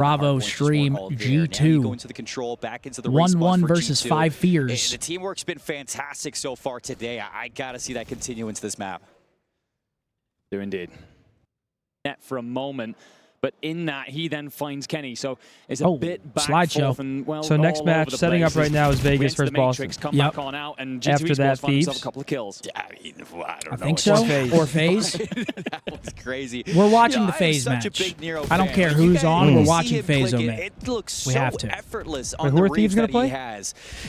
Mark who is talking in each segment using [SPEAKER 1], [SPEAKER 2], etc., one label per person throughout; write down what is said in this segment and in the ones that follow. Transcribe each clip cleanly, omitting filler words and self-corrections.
[SPEAKER 1] Bravo stream G2.
[SPEAKER 2] Go into the control, back into the
[SPEAKER 1] 1-1 versus
[SPEAKER 2] G2.
[SPEAKER 1] 5 fears.
[SPEAKER 2] The teamwork's been fantastic so far today. I gotta see that continue into this map.
[SPEAKER 3] Do indeed. Net for a moment. But in that, he then finds Kenny. So it's a bit back
[SPEAKER 1] slideshow.
[SPEAKER 3] And, well,
[SPEAKER 4] so next match, setting up right now is Vegas versus Boston.
[SPEAKER 3] Come back on out, and G2
[SPEAKER 4] after that,
[SPEAKER 3] finds himself a couple of kills.
[SPEAKER 2] I don't know.
[SPEAKER 1] think so. Or FaZe.
[SPEAKER 2] That was crazy.
[SPEAKER 1] We're watching the FaZe match. I don't care who's on. We're watching FaZe on.
[SPEAKER 2] It looks so effortless on
[SPEAKER 4] who
[SPEAKER 2] the
[SPEAKER 4] are Thieves
[SPEAKER 2] going
[SPEAKER 4] to
[SPEAKER 2] to
[SPEAKER 4] play?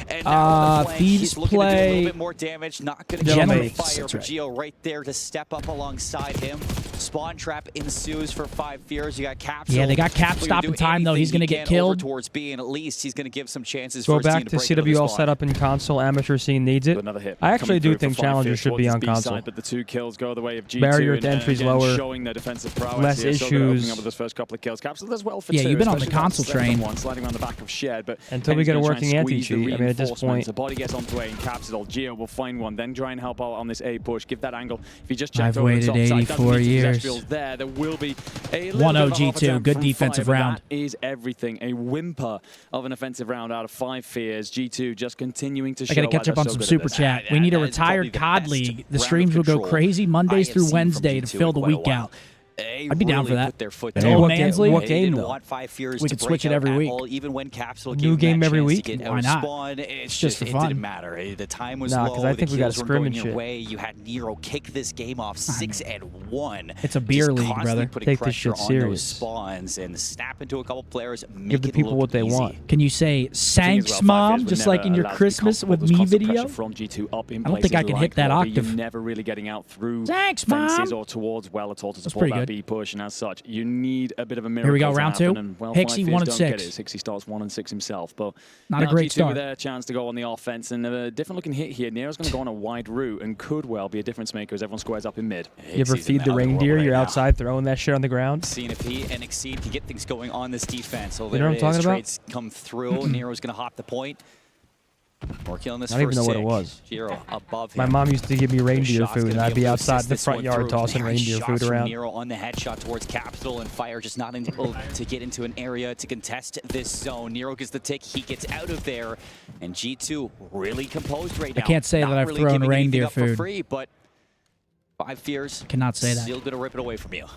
[SPEAKER 2] And
[SPEAKER 1] Thieves
[SPEAKER 2] play
[SPEAKER 1] play
[SPEAKER 2] a little bit more damage. Not going to get fire for Geo right there to step up alongside him. Spawn trap ensues for 5 fears. You got Capsule.
[SPEAKER 1] Yeah, they got Cap stop in time though. He's going to get killed.
[SPEAKER 2] Towards B, and at least he's going to give some chances.
[SPEAKER 4] Go
[SPEAKER 2] for his
[SPEAKER 4] back
[SPEAKER 2] team
[SPEAKER 4] to
[SPEAKER 2] break into
[SPEAKER 4] CWL
[SPEAKER 2] the
[SPEAKER 4] setup in console. Amateur scene needs it.
[SPEAKER 3] Another hit.
[SPEAKER 4] I actually do think challengers should be on console.
[SPEAKER 3] But the 2 kills go the way of G2.
[SPEAKER 4] Barrier to entry's lower.
[SPEAKER 3] Showing their defensive prowess
[SPEAKER 4] less
[SPEAKER 3] here.
[SPEAKER 4] issues.
[SPEAKER 3] So up with those first couple of kills. Capsule as well for 2.
[SPEAKER 1] Yeah, you've been on the console train.
[SPEAKER 3] Sliding around the back of Shed, but
[SPEAKER 4] until we get a working anti-cheat. I mean, at this point,
[SPEAKER 3] the body gets onto A and Capsule. Geo will find one, then try and help out on this A push. Give that angle. If you just check
[SPEAKER 1] I've waited 84 years.
[SPEAKER 3] There will be a
[SPEAKER 1] 1-0 G2. Good defensive round.
[SPEAKER 3] That is everything. A whimper of an offensive round out of 5 fears. G2 just continuing to show.
[SPEAKER 1] I gotta catch up on some super chat. We need a retired COD league. The streams will go crazy Mondays through Wednesday to fill the week out. I'd be down for that.
[SPEAKER 4] What game though?
[SPEAKER 1] We could switch it every week.
[SPEAKER 2] Even when Capsule
[SPEAKER 4] new game every week.
[SPEAKER 1] Why not?
[SPEAKER 2] It's
[SPEAKER 1] just for fun.
[SPEAKER 2] It didn't matter. The time was
[SPEAKER 4] low.
[SPEAKER 2] Because
[SPEAKER 4] I think we got a scrimmage shit.
[SPEAKER 2] You had Nero kick this game off 6-1.
[SPEAKER 1] It's a beer league, brother.
[SPEAKER 4] Take this shit serious.
[SPEAKER 2] Spawns and snap into a couple players.
[SPEAKER 4] Give the people what they want.
[SPEAKER 1] Can you say "Thanks, Mom" just like in your Christmas with me video?
[SPEAKER 3] From G2 up in
[SPEAKER 1] I don't think I can hit that octave.
[SPEAKER 3] Never really getting out through
[SPEAKER 1] Thanks, Mom.
[SPEAKER 3] or towards well at all to support that B push, and as such, you need a bit of a miracle.
[SPEAKER 1] Here we go, round 2.
[SPEAKER 3] Hixie
[SPEAKER 1] 1-6.
[SPEAKER 3] Hixie starts 1-6 himself, but
[SPEAKER 1] not a great start.
[SPEAKER 3] Their chance to go on the offense, and a different looking hit here. Nero's going to go on a wide route and could well be a difference maker as everyone squares up in mid.
[SPEAKER 4] You ever feed the reindeer? You're outside throwing that shit on the ground.
[SPEAKER 2] Seeing if he and Exceed can get things going on this defense. So
[SPEAKER 4] you know what I'm talking about?
[SPEAKER 2] Trades come through. Nero's going to hop the point. Working on this.
[SPEAKER 4] I don't even know what it was.
[SPEAKER 2] Giro above him.
[SPEAKER 4] My mom used to give me reindeer food, and I'd be outside the front yard tossing reindeer food around.
[SPEAKER 2] Nero on the headshot towards Capsule, and Fire just not able to get into an area to contest this zone. Nero gets the tick. He gets out of there, and G2 really composed right now.
[SPEAKER 1] I can't say that I've thrown reindeer food.
[SPEAKER 2] For free, but 5 fears.
[SPEAKER 1] Cannot say that.
[SPEAKER 2] Still going to rip it away from you.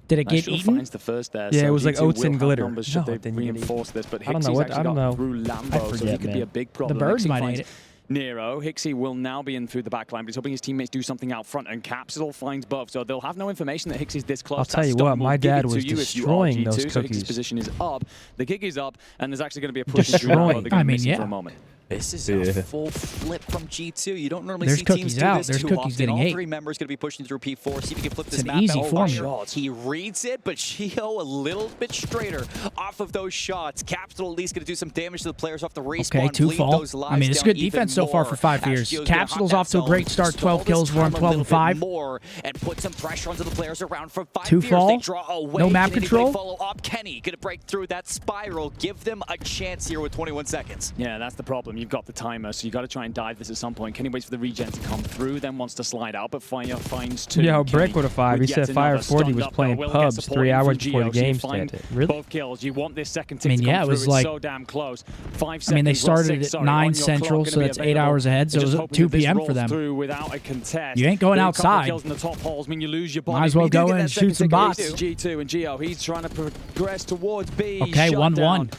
[SPEAKER 1] Did it get eaten?
[SPEAKER 3] Finds the first there,
[SPEAKER 4] yeah,
[SPEAKER 3] so
[SPEAKER 4] it was like
[SPEAKER 3] G2
[SPEAKER 4] oats and glitter.
[SPEAKER 3] No, they reinforce this, but Hixie's
[SPEAKER 4] I don't know.
[SPEAKER 3] Through Lambo, so he could be a big problem.
[SPEAKER 1] The birds might eat it.
[SPEAKER 3] Nero, Hixie will now be in through the back line, but he's hoping his teammates do something out front, and Capsule finds both, so they'll have no information that Hixie's this close.
[SPEAKER 4] I'll tell you what, my dad was destroying those cookies.
[SPEAKER 3] So Hixie's position is up, the kick is up, and there's actually going to be a push through.
[SPEAKER 1] I mean, yeah.
[SPEAKER 3] For a moment.
[SPEAKER 2] This is a full flip from G2. You don't normally see
[SPEAKER 1] teams
[SPEAKER 2] do this
[SPEAKER 1] There's
[SPEAKER 2] too
[SPEAKER 1] cookies
[SPEAKER 2] often.
[SPEAKER 1] getting
[SPEAKER 2] All
[SPEAKER 1] 8.
[SPEAKER 2] 3 members going to be pushing through P4. See if he can flip this map.
[SPEAKER 1] It's an easy formula.
[SPEAKER 2] He reads it, but Geo a little bit straighter off of those shots. Capsule at least going to do some damage to the players off the respawn.
[SPEAKER 1] Okay, 2 fall. I mean, it's good defense so far for 5 years. Capsule's off to a great start. 12 kills. We're on 12 and 5.
[SPEAKER 2] More and put some pressure onto the players around for 5
[SPEAKER 1] 2 fall.
[SPEAKER 2] They draw away.
[SPEAKER 1] No map control.
[SPEAKER 2] Follow up. Kenny going to break through that spiral. Give them a chance here with 21 seconds.
[SPEAKER 3] Yeah, that's the problem. You've got the timer, so you got to try and dive this at some point. Kenny waits for the regen to come through, then wants to slide out, but Fire finds 2.
[SPEAKER 4] Yeah, Brick with a 5. He said Fire 40 was playing pubs 3 hours before the game started. Really?
[SPEAKER 3] Both kills. You want this second tick
[SPEAKER 1] to come
[SPEAKER 3] through.
[SPEAKER 1] It was like,
[SPEAKER 3] so damn close. 5 seconds.
[SPEAKER 1] I mean, they started at 9 Central, so that's 8 hours ahead, so it was 2 p.m. for them.
[SPEAKER 3] Without a contest.
[SPEAKER 1] You ain't going outside.
[SPEAKER 3] Kills in the top holes mean you lose your body.
[SPEAKER 1] Might as well go and shoot some bots.
[SPEAKER 3] G2 and Geo, he's trying to progress towards B.
[SPEAKER 1] Okay, 1-1.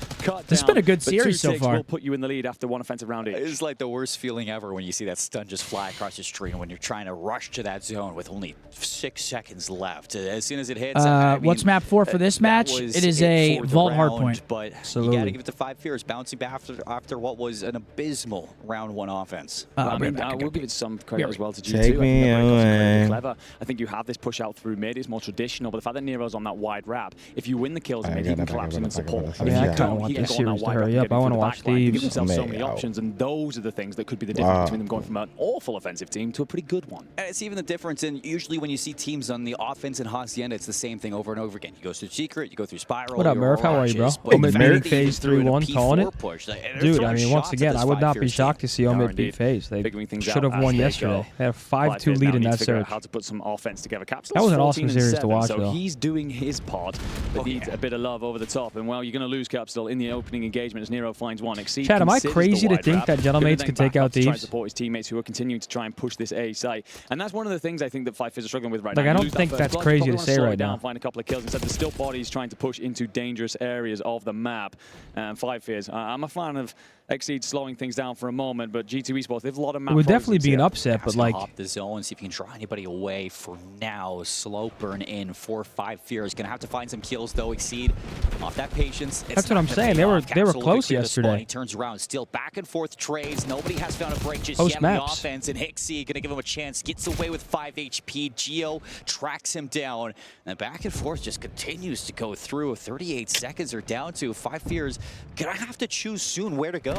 [SPEAKER 1] This has been a good series so far.
[SPEAKER 3] Will put you in the lead after 1 offensive round each.
[SPEAKER 2] It's like the worst feeling ever when you see that stun just fly across the screen when you're trying to rush to that zone with only 6 seconds left. As soon as it hits, I mean,
[SPEAKER 1] what's map 4 for this match? It is a Vault Hardpoint.
[SPEAKER 2] But you got to give it to 5 fears, bouncing back after what was an abysmal round 1 offense.
[SPEAKER 3] I mean, we'll give it some credit as well to G2.
[SPEAKER 5] Take me away.
[SPEAKER 3] Clever. I think you have this push out through mid is more traditional, but the fact that Nero's on that wide wrap, if you win the kills, maybe you can collapse him and support.
[SPEAKER 4] I mean, I don't want want this series to hurry up. I want to watch
[SPEAKER 3] Thieves.
[SPEAKER 4] Thieves.
[SPEAKER 3] Give themselves so many options, and those are the things that could be the difference between them going from an awful offensive team to a pretty good one.
[SPEAKER 2] And it's even the difference in usually when you see teams on the offense in Hacienda, it's the same thing over and over again. You go through Secret, you go through Spiral.
[SPEAKER 4] What up, Murph? How are you, bro?
[SPEAKER 3] Omid
[SPEAKER 4] beat FaZe 3-1, calling it. Dude, I mean, once again, I would not be shocked to see Omid beat FaZe. They should have won yesterday. They had a 5-2 lead in that search.
[SPEAKER 3] How to put some offense together.
[SPEAKER 4] That was an awesome series to watch,
[SPEAKER 3] so
[SPEAKER 4] though.
[SPEAKER 3] he's doing his part, but needs a bit of love over the top. And well, you're going to lose Capsule in the opening engagement as Nero finds one. Exceed.
[SPEAKER 4] Chad, am I crazy to think that Gentlemates could take out Thieves?
[SPEAKER 3] Try to support his teammates who are continuing to try and push this A site, and that's one of the things I think that Five Fizz are struggling with right now.
[SPEAKER 4] I don't think that's crazy to say right now.
[SPEAKER 3] Find a couple of kills instead. There's still bodies trying to push into dangerous areas of the map. Five Fizz. I'm a fan of Exceed slowing things down for a moment, but G2 Esports, they've a lot of map.
[SPEAKER 4] It would definitely be an upset, but like
[SPEAKER 2] hop the zone, see if you can draw anybody away for now. Slow burn in for Five Fierce. Gonna have to find some kills though. Exceed off that patience.
[SPEAKER 4] That's what I'm saying. They were close yesterday.
[SPEAKER 2] He turns around, still back and forth trades. Nobody has found a break just
[SPEAKER 4] Post
[SPEAKER 2] yet
[SPEAKER 4] maps.
[SPEAKER 2] on the offense, and Hixie gonna give him a chance. Gets away with 5 HP. Geo tracks him down, and back and forth just continues to go through. 38 seconds are down to Five Fierce. Gonna have to choose soon where to go.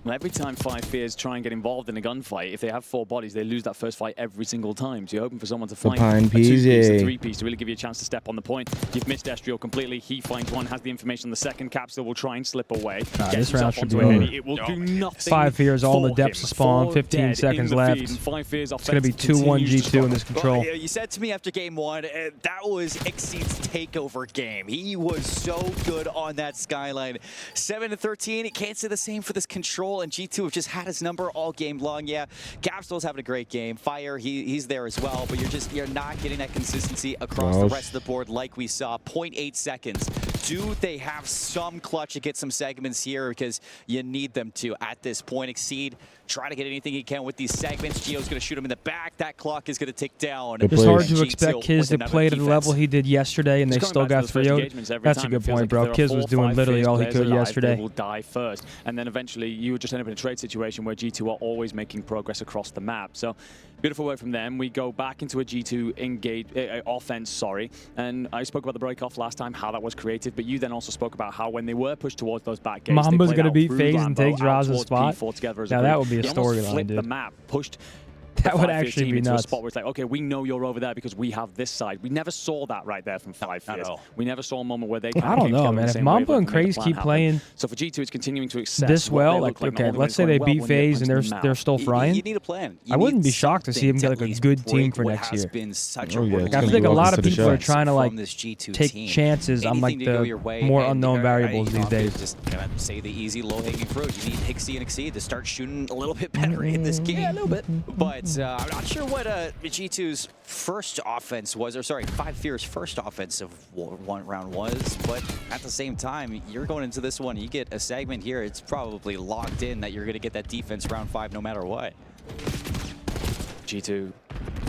[SPEAKER 3] Well, every time Five Fierce try and get involved in a gunfight, if they have 4 bodies, they lose that first fight every single time. So you're hoping for someone to find a 2-piece, a 3-piece to really give you a chance to step on the point. You've missed Estriel completely. He finds one, has the information on the second. Capsule will try and slip away.
[SPEAKER 4] This round should be over.
[SPEAKER 3] It will do nothing.
[SPEAKER 4] Five Fierce all in the depths of spawn. 15 seconds left. It's going to be 2-1 G2 in this control.
[SPEAKER 2] Well, you said to me after game 1, that was Exceed's takeover game. He was so good on that skyline. 7-13. He can't say the same for this control, and G2 have just had his number all game long. Yeah, Capsule's having a great game. Fire, he's there as well, but you're not getting that consistency across the rest of the board like we saw. 0.8 seconds. Do they have some clutch to get some segments here? Because you need them to at this point. Exceed, try to get anything he can with these segments. Gio's going to shoot him in the back. That clock is going to tick down.
[SPEAKER 4] It's hard to expect Kiz to play to the level he did yesterday, and they still got 3-0'd. That's a good point, bro. Kiz was doing literally all he could yesterday.
[SPEAKER 3] They will die first, and then eventually you would just end up in a trade situation where G2 are always making progress across the map. So beautiful work from them. We go back into a G2 offense, and I spoke about the break-off last time, how that was creative, but you then also spoke about how when they were pushed towards those back gates,
[SPEAKER 4] Mamba's going to beat FaZe and take Draz's spot. Now that would be a storyline, dude.
[SPEAKER 3] The map pushed.
[SPEAKER 4] That would actually be nuts.
[SPEAKER 3] A spot where it's like, okay, we know you're over there because we have this side. We never saw that right there from Five Fierce. We never saw a moment where they kind of
[SPEAKER 4] I don't know, man. If Mamba and Craze keep playing
[SPEAKER 3] so for G2, it's continuing to accept
[SPEAKER 4] this well, like, okay, let's say they beat FaZe and they're still frying.
[SPEAKER 2] You need a plan.
[SPEAKER 4] I wouldn't be shocked to see him get like a good team for next year. I think a lot of people are trying to like take chances on like the more unknown variables these days.
[SPEAKER 2] Just gonna say the easy low-hanging fruit. You need Hixie and Exceed to start shooting a little bit better in this game. Yeah, a little bit. But I'm not sure what G2's first offense was, or sorry, Five Fierce's first offensive round was, but at the same time, you're going into this one, you get a segment here, it's probably locked in that you're going to get that defense round 5 no matter what.
[SPEAKER 3] G2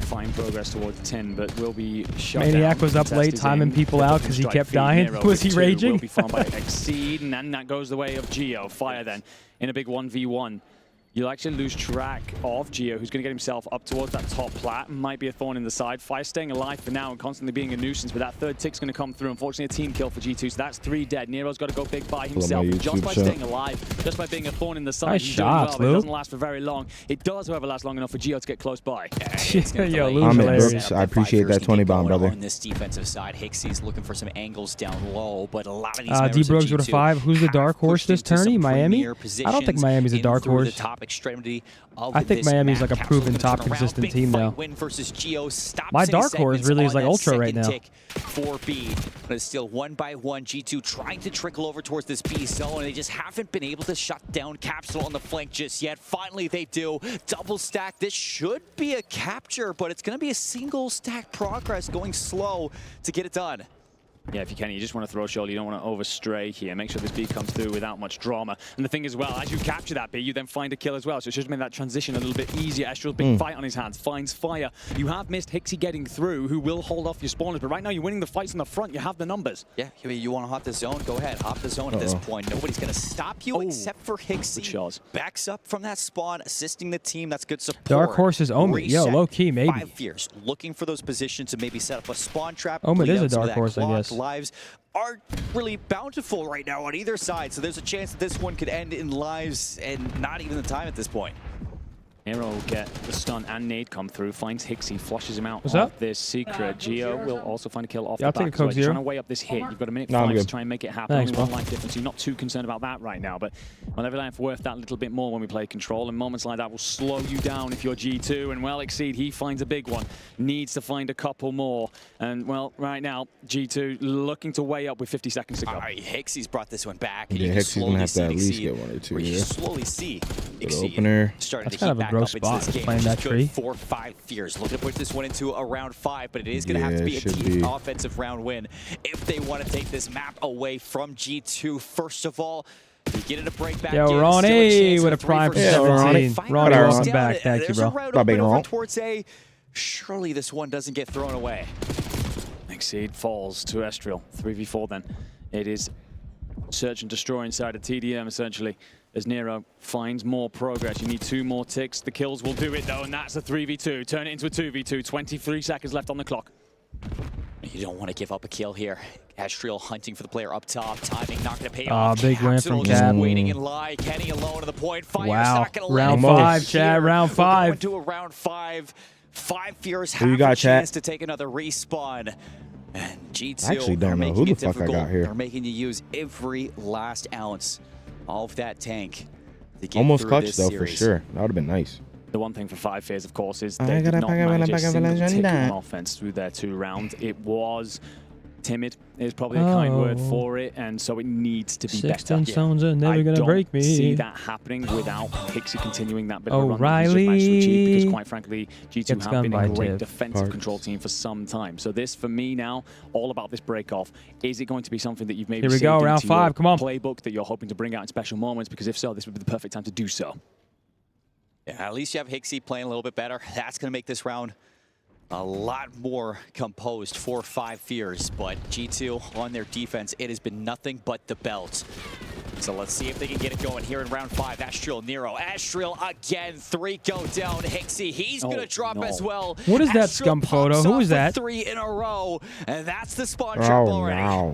[SPEAKER 3] fine progress towards 10, but will be shut
[SPEAKER 4] Maniac
[SPEAKER 3] down.
[SPEAKER 4] was up late, timing people out because he kept dying. Was he raging?
[SPEAKER 3] Will be found by Exceed, and then that goes the way of Geo. Fire then in a big 1v1. You'll actually lose track of Geo, who's going to get himself up towards that top plat. Might be a thorn in the side. Fire staying alive for now and constantly being a nuisance, but that third tick's going to come through. Unfortunately, a team kill for G2, so that's 3 dead. Nero's got to go big by himself. Just by staying alive, just by being a thorn in the side, he's doing well, but it doesn't last for very long. It does, however, last long enough for Geo to get close by.
[SPEAKER 4] Yo, Brooks,
[SPEAKER 5] I appreciate that 20 bomb, brother.
[SPEAKER 2] On this defensive side, Hixie's looking for some angles down low, but a lot of these
[SPEAKER 4] D Brooks with a 5. Who's the dark horse this tourney? Miami? I don't think Miami's a dark horse. I think Miami's like a proven top consistent team now. My dark horse really is like Ultra right now.
[SPEAKER 2] For B, but it's still 1 by 1. G2 trying to trickle over towards this B zone, and they just haven't been able to shut down Capsule on the flank just yet. Finally, they do. Double stack. This should be a capture, but it's going to be a single stack progress, going slow to get it done.
[SPEAKER 3] Yeah, if you can, you just want to throw a shoulder. You don't want to overstray here. Make sure this B comes through without much drama. And the thing as well, as you capture that B, you then find a kill as well. So it's just made that transition a little bit easier. Estriel's big fight on his hands, finds Fire. You have missed Hixie getting through, who will hold off your spawners. But right now, you're winning the fights in the front. You have the numbers.
[SPEAKER 2] Yeah, you want to hop the zone? Go ahead, hop the zone at this point. Nobody's going to stop you except for Hixie. Backs up from that spawn, assisting the team. That's good support.
[SPEAKER 4] Dark Horse is Omid. Yo, low key, maybe.
[SPEAKER 2] 5 Fierce, looking for those positions to maybe set up a spawn trap.
[SPEAKER 4] Omid is a Dark Horse, I guess.
[SPEAKER 2] lives aren't really bountiful right now on either side. So there's a chance that this one could end in lives and not even the time at this point.
[SPEAKER 3] Nero will get the stun and nade come through, finds Hixie, flushes him out
[SPEAKER 4] What's
[SPEAKER 3] of
[SPEAKER 4] up?
[SPEAKER 3] this secret. Geo will also find a kill off
[SPEAKER 4] Yeah, I'll
[SPEAKER 3] the
[SPEAKER 4] take a
[SPEAKER 3] back. So
[SPEAKER 4] Coke
[SPEAKER 3] he's
[SPEAKER 4] Zero.
[SPEAKER 3] trying to weigh up this hit. You've got a minute
[SPEAKER 5] No, I'm
[SPEAKER 3] 5 to
[SPEAKER 5] good.
[SPEAKER 3] try and make it happen.
[SPEAKER 4] Thanks,
[SPEAKER 3] Only one
[SPEAKER 4] bro.
[SPEAKER 3] life difference. You're not too concerned about that right now, but whenever life's worth that little bit more when we play control, and moments like that will slow you down if you're G2. And well, Exceed, he finds a big one. Needs to find a couple more. And well, right now, G2 looking to weigh up with 50 seconds to go.
[SPEAKER 2] All right, Hixie's brought this one back.
[SPEAKER 5] Yeah, Hixie's gonna have to at least get 1 or 2
[SPEAKER 2] You
[SPEAKER 5] here.
[SPEAKER 2] slowly see Exceed
[SPEAKER 5] opener.
[SPEAKER 2] starting
[SPEAKER 4] That's
[SPEAKER 2] to
[SPEAKER 4] kind
[SPEAKER 2] heat
[SPEAKER 4] of a
[SPEAKER 2] back
[SPEAKER 4] gross
[SPEAKER 2] up into
[SPEAKER 4] spot
[SPEAKER 2] this game.
[SPEAKER 4] playing that
[SPEAKER 2] Good
[SPEAKER 4] tree.
[SPEAKER 2] 4-5 fears. Looking to push this one into a round 5, but it is going to have to
[SPEAKER 5] Yeah,
[SPEAKER 2] be a
[SPEAKER 5] it should
[SPEAKER 2] team
[SPEAKER 5] be.
[SPEAKER 2] offensive round win if they want to take this map away from G2. First of all, you get it a break back.
[SPEAKER 4] Yo,
[SPEAKER 2] in,
[SPEAKER 4] Ronnie
[SPEAKER 2] still a chance
[SPEAKER 4] with a
[SPEAKER 2] of
[SPEAKER 4] prime for
[SPEAKER 2] 3
[SPEAKER 5] Yeah,
[SPEAKER 4] 17.
[SPEAKER 5] Ronnie.
[SPEAKER 4] Ronnie,
[SPEAKER 5] Ronnie,
[SPEAKER 4] welcome back. Thank you,
[SPEAKER 2] There's
[SPEAKER 4] bro.
[SPEAKER 2] a round
[SPEAKER 5] Stop being
[SPEAKER 2] open over
[SPEAKER 5] wrong.
[SPEAKER 2] towards A. Surely this one doesn't get thrown away.
[SPEAKER 3] Exceed falls to Estriel. 3v4 then. It is search and destroy inside of TDM essentially. As Nero finds more progress. You need 2 more ticks. The kills will do it though, and that's a 3v2. Turn it into a 2v2. 23 seconds left on the clock.
[SPEAKER 2] You don't want to give up a kill here. Astriel hunting for the player up top. Timing not going to pay off.
[SPEAKER 4] Big win from
[SPEAKER 2] Capsule just
[SPEAKER 4] Cap.
[SPEAKER 2] waiting in lie. Kenny alone to the point. Fire's
[SPEAKER 4] Wow.
[SPEAKER 2] not going to
[SPEAKER 4] Round
[SPEAKER 2] let him
[SPEAKER 4] 5,
[SPEAKER 2] here.
[SPEAKER 4] Chad. Round
[SPEAKER 2] We're
[SPEAKER 4] 5.
[SPEAKER 2] going to a round 5. 5 Fears
[SPEAKER 5] Who you
[SPEAKER 2] have
[SPEAKER 5] got,
[SPEAKER 2] a chance
[SPEAKER 5] chat?
[SPEAKER 2] to take another respawn. And G2
[SPEAKER 5] I actually don't
[SPEAKER 2] are
[SPEAKER 5] know
[SPEAKER 2] making
[SPEAKER 5] who the
[SPEAKER 2] it
[SPEAKER 5] fuck I
[SPEAKER 2] difficult.
[SPEAKER 5] got here.
[SPEAKER 2] They're making you use every last ounce of that tank to get
[SPEAKER 5] Almost
[SPEAKER 2] through
[SPEAKER 5] clutch
[SPEAKER 2] this
[SPEAKER 5] though, for
[SPEAKER 2] series.
[SPEAKER 5] sure. That would have been nice.
[SPEAKER 3] The one thing for 5 Fears, of course, is
[SPEAKER 5] I
[SPEAKER 3] they did
[SPEAKER 5] gotta
[SPEAKER 3] not
[SPEAKER 5] pack a
[SPEAKER 3] manage a
[SPEAKER 5] vela,
[SPEAKER 3] single
[SPEAKER 5] vela,
[SPEAKER 3] tick
[SPEAKER 5] vela.
[SPEAKER 3] on offense through their 2 rounds. It was timid is probably a kind word
[SPEAKER 4] Oh.
[SPEAKER 3] for it, and so it needs to be
[SPEAKER 4] 16
[SPEAKER 3] better.
[SPEAKER 4] stones are never
[SPEAKER 3] I
[SPEAKER 4] gonna
[SPEAKER 3] don't
[SPEAKER 4] break me.
[SPEAKER 3] see that happening without Hixie continuing that bit of a run that he's just
[SPEAKER 4] O'Reilly.
[SPEAKER 3] managed to achieve, because quite frankly, G2
[SPEAKER 4] Gets
[SPEAKER 3] have
[SPEAKER 4] gunned
[SPEAKER 3] been
[SPEAKER 4] by
[SPEAKER 3] a great
[SPEAKER 4] Tiff.
[SPEAKER 3] defensive
[SPEAKER 5] Parks.
[SPEAKER 3] control team for some time. So this, for me now, all about this break-off. Is it going to be something that you've maybe
[SPEAKER 4] Here we
[SPEAKER 3] saved
[SPEAKER 4] go,
[SPEAKER 3] into
[SPEAKER 4] round
[SPEAKER 3] your
[SPEAKER 4] 5, come on.
[SPEAKER 3] playbook that you're hoping to bring out in special moments? Because if so, this would be the perfect time to do so.
[SPEAKER 2] Yeah, at least you have Hixie playing a little bit better. That's going to make this round a lot more composed for 5 Fears. But G2 on their defense, it has been nothing but the belt. So let's see if they can get it going here in round 5. Astriel, Nero. Astriel again. 3 go down. Hixie, he's going to drop as well.
[SPEAKER 4] What is that
[SPEAKER 2] Astriel
[SPEAKER 4] scum photo?
[SPEAKER 2] pops
[SPEAKER 4] Who
[SPEAKER 2] off
[SPEAKER 4] is
[SPEAKER 2] with
[SPEAKER 4] that?
[SPEAKER 2] 3 in a row. And that's the spawn trip
[SPEAKER 5] Oh,
[SPEAKER 2] already.
[SPEAKER 5] no.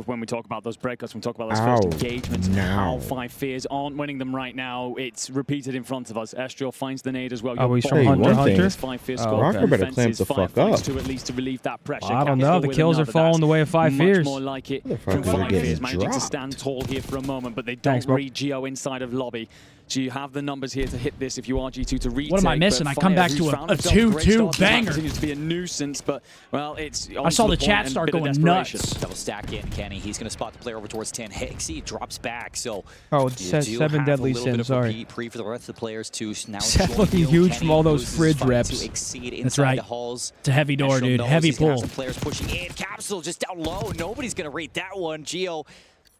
[SPEAKER 3] When we talk about those breakups, when we talk about those
[SPEAKER 5] Ow,
[SPEAKER 3] first engagements, and how
[SPEAKER 5] no.
[SPEAKER 3] 5 Fears aren't winning them right now, it's repeated in front of us. Estriel finds the nade as well.
[SPEAKER 4] Oh, he's from
[SPEAKER 5] Hey,
[SPEAKER 4] Hunter
[SPEAKER 5] one
[SPEAKER 4] Hunter?
[SPEAKER 5] thing.
[SPEAKER 3] 5 Fears
[SPEAKER 4] Oh,
[SPEAKER 3] score.
[SPEAKER 4] okay.
[SPEAKER 5] Rocker better clamp the fuck up.
[SPEAKER 3] To at least to relieve that pressure.
[SPEAKER 4] I don't know.
[SPEAKER 3] Capsule
[SPEAKER 4] The
[SPEAKER 3] with
[SPEAKER 4] kills are
[SPEAKER 3] another.
[SPEAKER 4] falling the way of 5 Fears.
[SPEAKER 3] Much more like it
[SPEAKER 5] Motherfuckers
[SPEAKER 3] from
[SPEAKER 5] are
[SPEAKER 3] 5
[SPEAKER 5] getting
[SPEAKER 3] Fears, managing to
[SPEAKER 5] dropped.
[SPEAKER 3] stand tall here for a moment, but they don't
[SPEAKER 4] Thanks, bro.
[SPEAKER 3] read Geo inside of lobby. So you have the numbers here to hit this if you are G2 to retake.
[SPEAKER 1] What am I missing? I come back to a 2-2 banger.
[SPEAKER 3] Continues to be a nuisance, but well, it's.
[SPEAKER 1] I saw the chat start going nuts.
[SPEAKER 2] Double stack in, Kenny. He's going to spot the player over towards 10. Hixie drops back, so
[SPEAKER 4] Oh, it says
[SPEAKER 2] you
[SPEAKER 4] 7
[SPEAKER 2] have
[SPEAKER 4] deadly
[SPEAKER 2] a little bit
[SPEAKER 4] sins,
[SPEAKER 2] of
[SPEAKER 4] sorry.
[SPEAKER 2] repeat pre for the rest of the players to now
[SPEAKER 4] Seth
[SPEAKER 2] join
[SPEAKER 4] looking
[SPEAKER 2] you.
[SPEAKER 4] huge
[SPEAKER 2] Kenny
[SPEAKER 4] from all those
[SPEAKER 2] loses
[SPEAKER 4] fridge
[SPEAKER 2] fight
[SPEAKER 4] reps.
[SPEAKER 2] to exceed
[SPEAKER 1] That's
[SPEAKER 2] inside
[SPEAKER 1] right.
[SPEAKER 2] the halls.
[SPEAKER 1] It's a heavy door,
[SPEAKER 2] Astro
[SPEAKER 1] dude.
[SPEAKER 2] knows
[SPEAKER 1] Heavy
[SPEAKER 2] he's gonna have
[SPEAKER 1] pull.
[SPEAKER 2] some players pushing in. Capsule just down low. Nobody's going to rate that one. Geo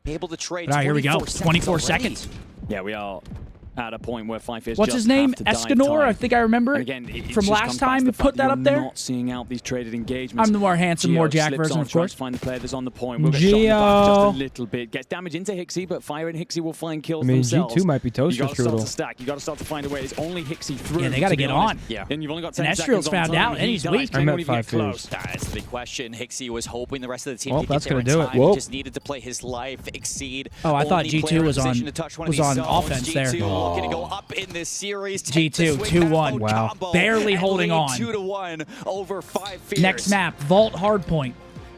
[SPEAKER 2] able to trade.
[SPEAKER 1] All right, here we go. 24
[SPEAKER 2] already.
[SPEAKER 1] seconds.
[SPEAKER 3] Yeah, we are at a point where 5 Fears
[SPEAKER 1] What's
[SPEAKER 3] just
[SPEAKER 1] his name?
[SPEAKER 3] have to dive
[SPEAKER 1] Escanor?
[SPEAKER 3] time.
[SPEAKER 1] I think I remember
[SPEAKER 3] And again, it
[SPEAKER 1] from
[SPEAKER 3] just
[SPEAKER 1] last
[SPEAKER 3] comes back
[SPEAKER 1] time
[SPEAKER 3] to
[SPEAKER 1] you
[SPEAKER 3] the
[SPEAKER 1] put
[SPEAKER 3] fact
[SPEAKER 1] that
[SPEAKER 3] you're
[SPEAKER 1] up there.
[SPEAKER 3] Not seeing out these traded engagements.
[SPEAKER 1] I'm the more handsome,
[SPEAKER 3] Geo
[SPEAKER 1] more Jack
[SPEAKER 3] slips
[SPEAKER 1] version,
[SPEAKER 3] on,
[SPEAKER 1] of
[SPEAKER 3] tries
[SPEAKER 1] course.
[SPEAKER 3] to find the player that's on the point. We'll get shot in the back
[SPEAKER 4] Geo.
[SPEAKER 3] just a little bit. Gets damage into Hixie, but Fire and Hixie will find kills
[SPEAKER 4] I mean,
[SPEAKER 3] themselves.
[SPEAKER 4] G2 might be toast
[SPEAKER 3] You
[SPEAKER 4] for
[SPEAKER 3] got to start
[SPEAKER 4] Strudel.
[SPEAKER 3] to stack. You got to start to find a way. It's only Hixie through.
[SPEAKER 1] Yeah, they gotta
[SPEAKER 3] to be
[SPEAKER 1] get
[SPEAKER 3] honest.
[SPEAKER 1] on.
[SPEAKER 2] Yeah.
[SPEAKER 3] And you've only got
[SPEAKER 1] And
[SPEAKER 3] 10 seconds
[SPEAKER 1] Estriel's
[SPEAKER 3] on
[SPEAKER 1] found
[SPEAKER 3] time.
[SPEAKER 1] out, and he's
[SPEAKER 3] He
[SPEAKER 1] weak.
[SPEAKER 3] dies.
[SPEAKER 4] I'm
[SPEAKER 3] Kenny
[SPEAKER 4] at
[SPEAKER 3] won't even
[SPEAKER 4] 5
[SPEAKER 3] get
[SPEAKER 4] Fears.
[SPEAKER 3] close.
[SPEAKER 2] That's the big question. Hixie was hoping the rest of the team
[SPEAKER 4] Well,
[SPEAKER 2] could get
[SPEAKER 4] that's
[SPEAKER 2] there in
[SPEAKER 4] gonna do it.
[SPEAKER 2] time.
[SPEAKER 5] Well-
[SPEAKER 2] He just needed to play his life, exceed.
[SPEAKER 1] Oh, I thought
[SPEAKER 2] Only
[SPEAKER 1] G2
[SPEAKER 2] player in
[SPEAKER 1] was on-
[SPEAKER 2] position to touch one of
[SPEAKER 1] was
[SPEAKER 2] these
[SPEAKER 1] on
[SPEAKER 2] zones.
[SPEAKER 1] offense there.
[SPEAKER 2] G2 looking to go up in this series.
[SPEAKER 1] G2,
[SPEAKER 2] Take the swing
[SPEAKER 1] 2-1.
[SPEAKER 2] back
[SPEAKER 4] Wow.
[SPEAKER 2] combo
[SPEAKER 1] Barely
[SPEAKER 2] and
[SPEAKER 1] holding
[SPEAKER 2] lead
[SPEAKER 1] on.
[SPEAKER 2] 2-1 over 5 Fears.
[SPEAKER 1] Next map, Vault Hardpoint.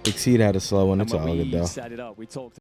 [SPEAKER 5] Exceed had a slow one.
[SPEAKER 3] And
[SPEAKER 5] It's
[SPEAKER 3] when
[SPEAKER 5] all good
[SPEAKER 3] we
[SPEAKER 5] though.
[SPEAKER 3] set it up, we talked